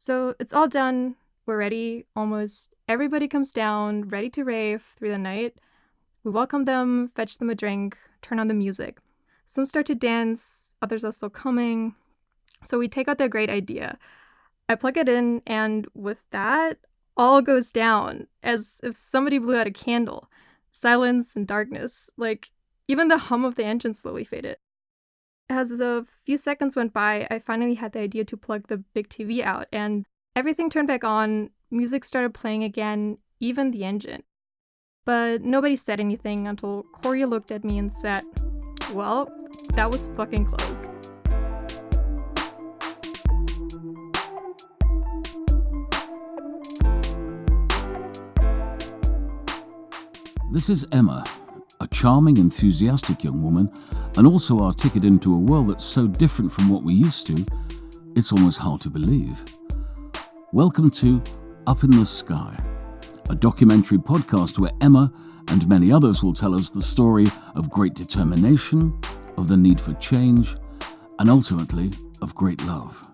So it's all done. We're ready. Almost everybody comes down, ready to rave through the night. We welcome them, fetch them a drink, turn on the music. Some start to dance, others are still coming. So we take out the great idea. I plug it in, and with that, all goes down, as if somebody blew out a candle. Silence and darkness. Like, even the hum of the engine slowly faded. As a few seconds went by, I finally had the idea to plug the big TV out, and everything turned back on, music started playing again, even the engine. But nobody said anything until Corey looked at me and said, "Well, that was fucking close." This is Emma, a charming, enthusiastic young woman, and also our ticket into a world that's so different from what we're used to, it's almost hard to believe. Welcome to Up in the Sky, a documentary podcast where Emma and many others will tell us the story of great determination, of the need for change, and ultimately of great love.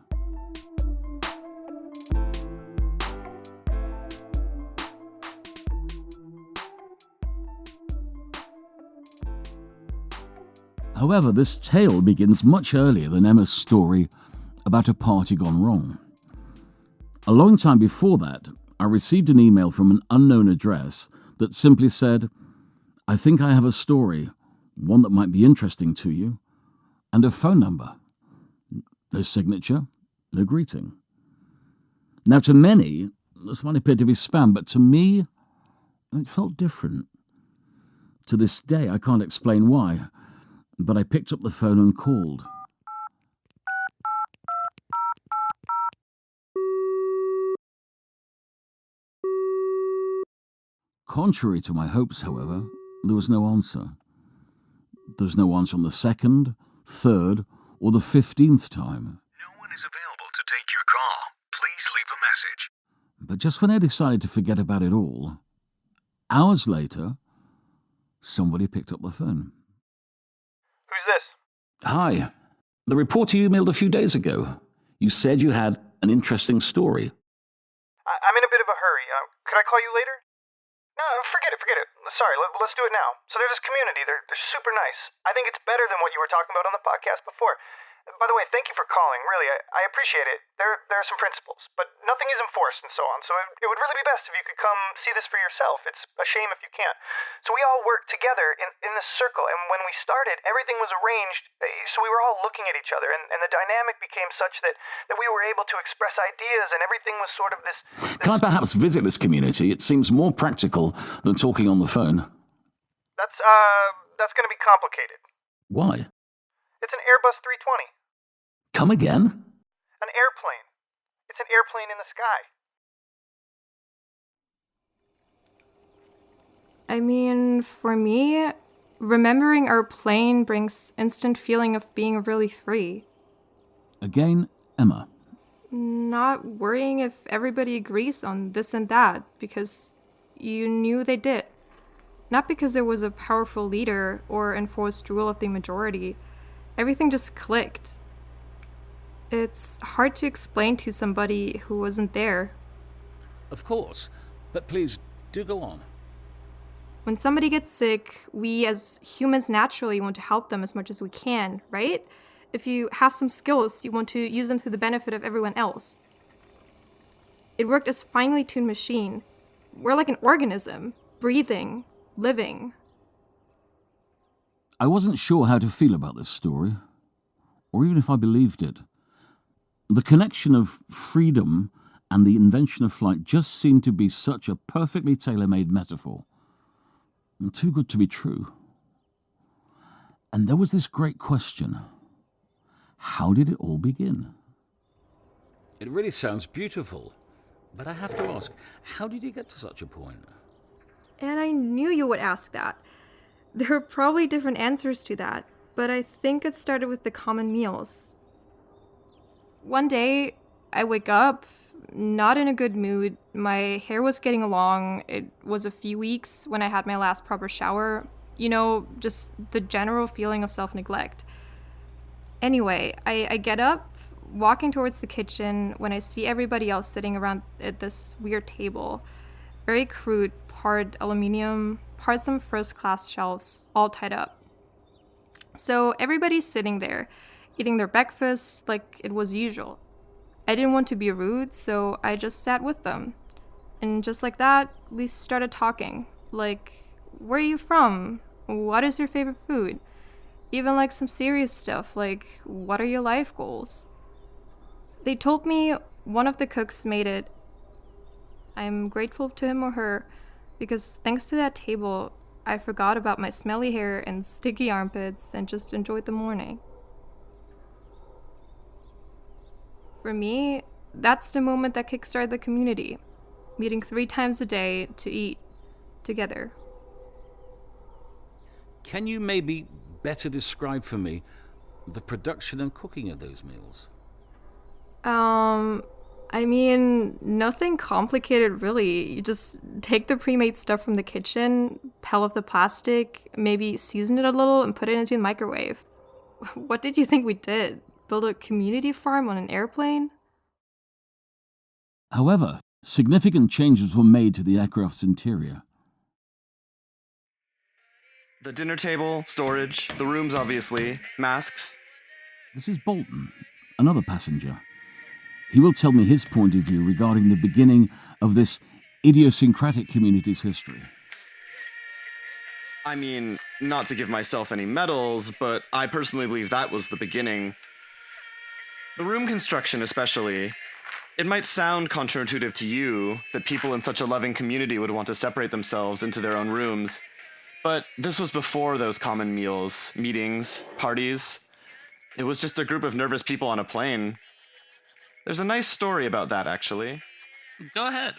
However, this tale begins much earlier than Emma's story about a party gone wrong. A long time before that, I received an email from an unknown address that simply said, "I think I have a story, one that might be interesting to you," and a phone number. No signature, no greeting. Now, to many, this might appear to be spam, but to me, it felt different. To this day, I can't explain why, but I picked up the phone and called. Contrary to my hopes, however, there was no answer. There was no answer on the second, third, or the 15th time. No one is available to take your call. Please leave a message. But just when I decided to forget about it all, hours later, somebody picked up the phone. Who's this? Hi. The reporter you emailed a few days ago. You said you had an interesting story. I'm in a bit of a hurry. Could I call you later? No, forget it. Sorry, let's do it now. So there's this community. They're super nice. I think it's better than what you were talking about on the podcast before. By the way, thank you for calling. Really, I appreciate it. There are some principles, but nothing is enforced and so on. So it would really be best if you could come see this for yourself. It's a shame if you can't. So we all worked together in this circle, and when we started, everything was arranged. So we were all looking at each other, and the dynamic became such that we were able to express ideas, and everything was sort of this. Can I perhaps visit this community? It seems more practical than talking on the phone. That's going to be complicated. Why? It's an Airbus 320. Come again? An airplane. It's an airplane in the sky. I mean, for me, remembering our plane brings instant feeling of being really free. Again, Emma. Not worrying if everybody agrees on this and that, because you knew they did. Not because there was a powerful leader or enforced rule of the majority. Everything just clicked. It's hard to explain to somebody who wasn't there. Of course, but please do go on. When somebody gets sick, we as humans naturally want to help them as much as we can, right? If you have some skills, you want to use them to the benefit of everyone else. It worked as a finely tuned machine. We're like an organism, breathing, living. I wasn't sure how to feel about this story, or even if I believed it. The connection of freedom and the invention of flight just seemed to be such a perfectly tailor-made metaphor. Too good to be true. And there was this great question. How did it all begin? It really sounds beautiful, but I have to ask, how did you get to such a point? And I knew you would ask that. There are probably different answers to that, but I think it started with the common meals. One day, I wake up, not in a good mood. My hair was getting long. It was a few weeks when I had my last proper shower. You know, just the general feeling of self-neglect. Anyway, I get up, walking towards the kitchen when I see everybody else sitting around at this weird table. Very crude, part aluminium, part some first-class shelves, all tied up. So everybody's sitting there, eating their breakfast like it was usual. I didn't want to be rude, so I just sat with them. And just like that, we started talking. Like, where are you from? What is your favorite food? Even like some serious stuff, like, what are your life goals? They told me one of the cooks made it. I'm grateful to him or her because thanks to that table, I forgot about my smelly hair and sticky armpits and just enjoyed the morning. For me, that's the moment that kickstarted the community, meeting 3 times a day to eat together. Can you maybe better describe for me the production and cooking of those meals? I mean, nothing complicated really. You just take the pre-made stuff from the kitchen, peel off the plastic, maybe season it a little, and put it into the microwave. What did you think we did? Build a community farm on an airplane? However, significant changes were made to the aircraft's interior. The dinner table, storage, the rooms obviously, masks. This is Bolton, another passenger. He will tell me his point of view regarding the beginning of this idiosyncratic community's history. I mean, not to give myself any medals, but I personally believe that was the beginning. The room construction especially. It might sound counterintuitive to you that people in such a loving community would want to separate themselves into their own rooms, but this was before those common meals, meetings, parties. It was just a group of nervous people on a plane. There's a nice story about that, actually. Go ahead.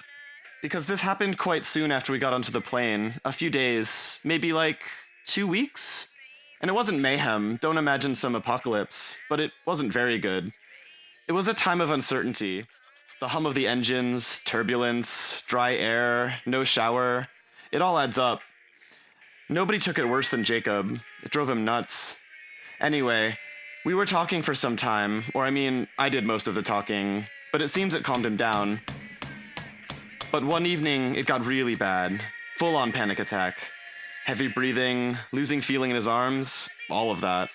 Because this happened quite soon after we got onto the plane. A few days, maybe like 2 weeks? And it wasn't mayhem, don't imagine some apocalypse, but it wasn't very good. It was a time of uncertainty. The hum of the engines, turbulence, dry air, no shower. It all adds up. Nobody took it worse than Jacob. It drove him nuts. Anyway, we were talking for some time, or I mean, I did most of the talking, but it seems it calmed him down. But one evening, it got really bad. Full-on panic attack. Heavy breathing, losing feeling in his arms, all of that.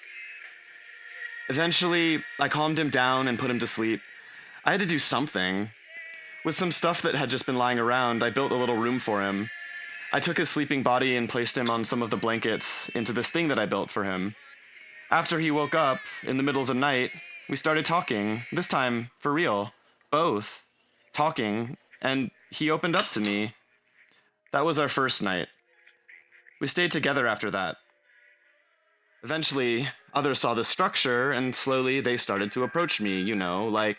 Eventually, I calmed him down and put him to sleep. I had to do something. With some stuff that had just been lying around, I built a little room for him. I took his sleeping body and placed him on some of the blankets into this thing that I built for him. After he woke up, in the middle of the night, we started talking, this time for real. Both. Talking, and he opened up to me. That was our first night. We stayed together after that. Eventually, others saw the structure, and slowly they started to approach me, you know, like,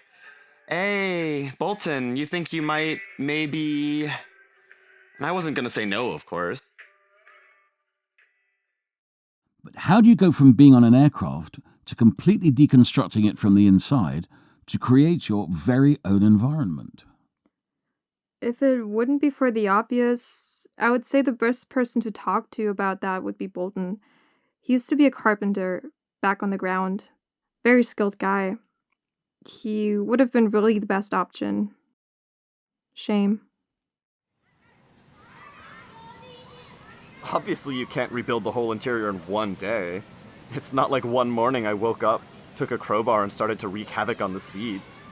hey, Bolton, you think you might, maybe... And I wasn't going to say no, of course. But how do you go from being on an aircraft to completely deconstructing it from the inside to create your very own environment? If it wouldn't be for the obvious, I would say the best person to talk to about that would be Bolton. He used to be a carpenter, back on the ground. Very skilled guy. He would have been really the best option. Shame. Obviously, you can't rebuild the whole interior in one day. It's not like one morning I woke up, took a crowbar and started to wreak havoc on the seats.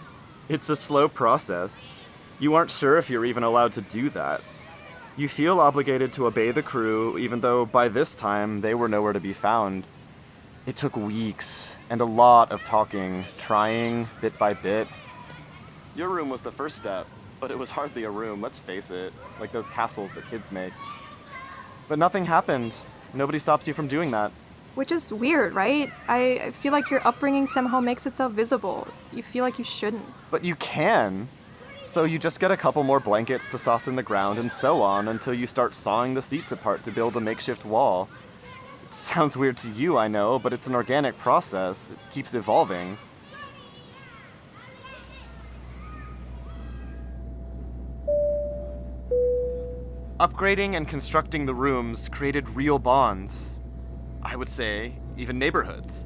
It's a slow process. You aren't sure if you're even allowed to do that. You feel obligated to obey the crew, even though by this time they were nowhere to be found. It took weeks, and a lot of talking, trying, bit by bit. Your room was the first step, but it was hardly a room, let's face it, like those castles that kids make. But nothing happened. Nobody stops you from doing that. Which is weird, right? I feel like your upbringing somehow makes itself visible. You feel like you shouldn't. But you can. So you just get a couple more blankets to soften the ground and so on until you start sawing the seats apart to build a makeshift wall. It sounds weird to you, I know, but it's an organic process. It keeps evolving. Upgrading and constructing the rooms created real bonds. I would say, even neighborhoods.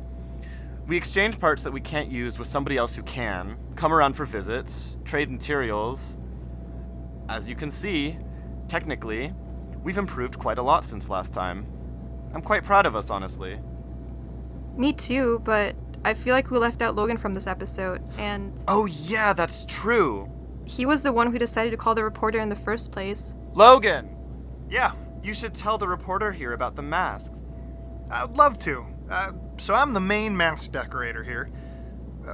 We exchange parts that we can't use with somebody else who can, come around for visits, trade materials. As you can see, technically, we've improved quite a lot since last time. I'm quite proud of us, honestly. Me too, but I feel like we left out Logan from this episode, and Oh yeah, that's true. he was the one who decided to call the reporter in the first place. Logan! Yeah, you should tell the reporter here about the masks. I'd love to. So I'm the main mask decorator here.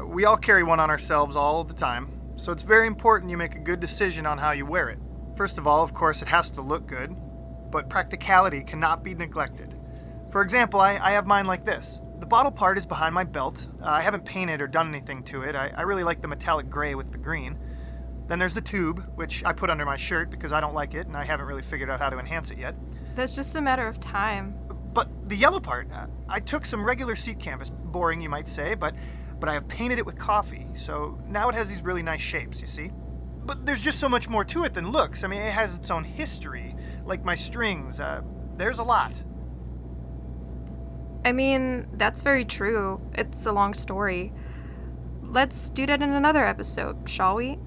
We all carry one on ourselves all the time, so it's very important you make a good decision on how you wear it. First of all, of course, it has to look good, but practicality cannot be neglected. For example, I have mine like this. The bottle part is behind my belt. I haven't painted or done anything to it. I really like the metallic gray with the green. Then there's the tube, which I put under my shirt because I don't like it and I haven't really figured out how to enhance it yet. That's just a matter of time. But the yellow part, I took some regular seat canvas, boring you might say, but I have painted it with coffee, so now it has these really nice shapes, you see? But there's just so much more to it than looks. I mean, it has its own history, like my strings. There's a lot. I mean, that's very true. It's a long story. Let's do that in another episode, shall we?